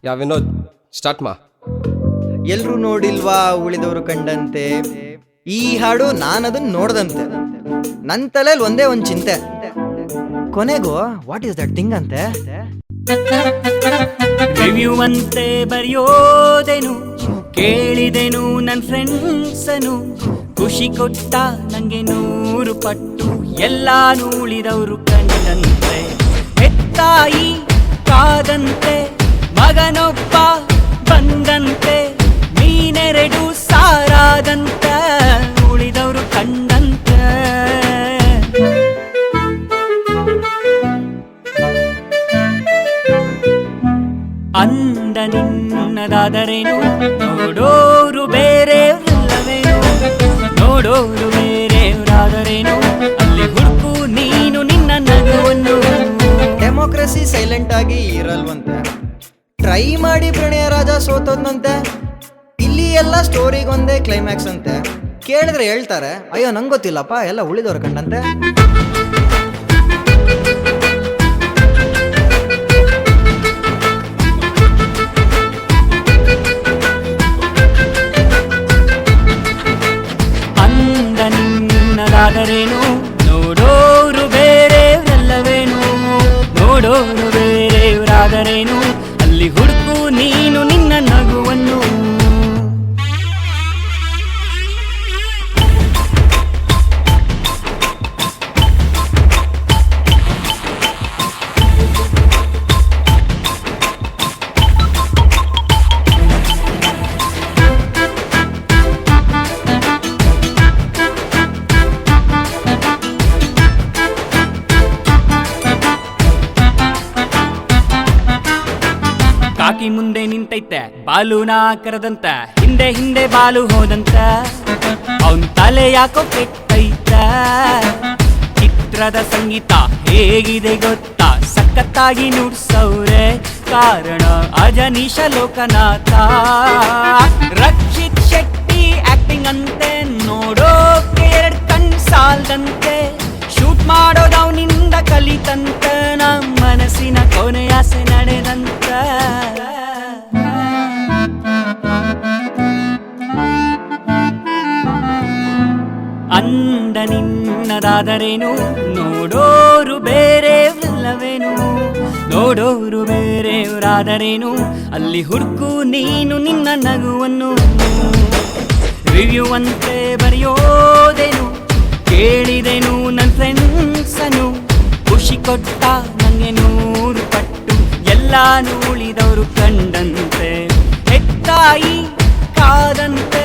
ಯಾ Vinod start ಮಾ. ಎಲ್ರೂ ನೋಡಿಲ್ವಾ ಉಳಿದವರು ಕಂಡಂತೆ, ಈ ಹಾಡು ನಾನದನ್ನ ನೋಡ್ದಂತೆ, ನನ್ನ ತಲೆಯಲ್ಲಿ ಒಂದೇ ಒಂದು ಚಿಂತೆ, ಕೊನೆಗೂ ವಾಟ್ ಈಸ್ ದಟ್ ಥಿಂಗ್ ಅಂತೆ. ರಿವ್ಯೂ ಅಂತೆ ಬರೆಯೋದೇನು ಕೇಳಿದೆನು ನನ್ನ ಫ್ರೆಂಡ್ಸನು, ಖುಷಿ ಕೊಟ್ಟ ನಂಗೆ 100 ಪಟ್ಟು ಎಲ್ಲಾನು ಉಳಿದವರು ಕಂಡಂತೆ. ಹೆತ್ತಾಯಿ ಕಾದಂತೆ ಮಗನೊಬ್ಬ ಬಂದಂತೆ, ನೀನೆರಡು ಸಾರಾದಂತ ಉಳಿದವರು ಕಂಡಂತೆ. ಅಂದ ನಿನ್ನದಾದರೇನು ನೋಡೋರು ಬೇರೆಯವರಲ್ಲವೇನು, ನೋಡೋರು ಬೇರೆಯವರಾದರೇನು ಅಲ್ಲಿ ಹುಡುಕು ನೀನು ನಿನ್ನ ನಗುವನ್ನು. ಡೆಮೋಕ್ರಸಿ ಸೈಲೆಂಟ್ ಆಗಿ ಇರಲ್ವಂತೆ, ಟ್ರೈ ಮಾಡಿ ಪ್ರಣಯ ರಾಜ ಸೋತೋದ್ನಂತೆ. ಇಲ್ಲಿ ಎಲ್ಲ ಸ್ಟೋರಿಗೊಂದೇ ಕ್ಲೈಮ್ಯಾಕ್ಸ್ ಅಂತೆ, ಕೇಳಿದ್ರೆ ಹೇಳ್ತಾರೆ ಅಯ್ಯೋ ನಂಗೆ ಗೊತ್ತಿಲ್ಲಪ್ಪ ಎಲ್ಲ ಉಳಿದವರು ಕಂಡಂತೆ. ಅಂದ ನಿನ್ನದಾದರೇನು ನೋಡೋರು ಬೇರೆಯವರಲ್ಲವೇನು, ನೋಡೋರು ಬೇರೆಯವರಾದರೇನು ಅಲ್ಲಿ ಹುಡುಕು ನೀನು ನಿನ್ನ ನಗುವನ್ನು. ಕಾಕಿ ಮುಂದೆ ನಿಂತೈತೆ ಬಾಲುನ ಕರೆದಂತ, ಹಿಂದೆ ಹಿಂದೆ ಬಾಲು ಹೋದಂತ, ಅವನ್ ತಲೆ ಯಾಕೋ ಕೆಟ್ಟೈತ. ಚಿತ್ರದ ಸಂಗೀತ ಹೇಗಿದೆ ಗೊತ್ತಾ, ಸಖತ್ತಾಗಿ ನುಡ್ಸವ್ರೆ, ಕಾರಣ ಅಜನೀಶ ಲೋಕನಾಥ. ರಕ್ಷಿತ್ ಶೆಟ್ಟಿ ಆಕ್ಟಿಂಗ್ ಅಂತೆ ನೋಡೋಕೆ 2 ಕಣ್ ಸಾಲ್ದಂತೆ, ಶೂಟ್ ಮಾಡೋದು ಅವನಿಂದ ಕಲಿತಂತ, ನಮ್ಮ ಮನಸ್ಸಿನ ಕೊನೆಯಾಸೆ ನಡೆದಂತ. ಅಂದ ನಿನ್ನದಾದರೇನು ನೋಡೋರು ಬೇರೆಯವರಲ್ಲವೇನು, ನೋಡೋರು ಬೇರೆಯವರಾದರೇನು ಅಲ್ಲಿ ಹುಡುಕು ನೀನು ನಿನ್ನ ನಗುವನ್ನು. ರಿವ್ಯೂ ಅಂತೆ ಬರೆಯೋದೇನು ಕೇಳಿದೆನು ನನ್ನ ಫ್ರೆಂಡ್ಸನು, ಖುಷಿ ಕೊಟ್ಟ ನಂಗೆ 100 ಪಟ್ಟು ಎಲ್ಲಾನು ಉಳಿದವರು ಕಂಡಂತೆ. ಹೆತ್ತಾಯಿ ಕಾದಂತೆ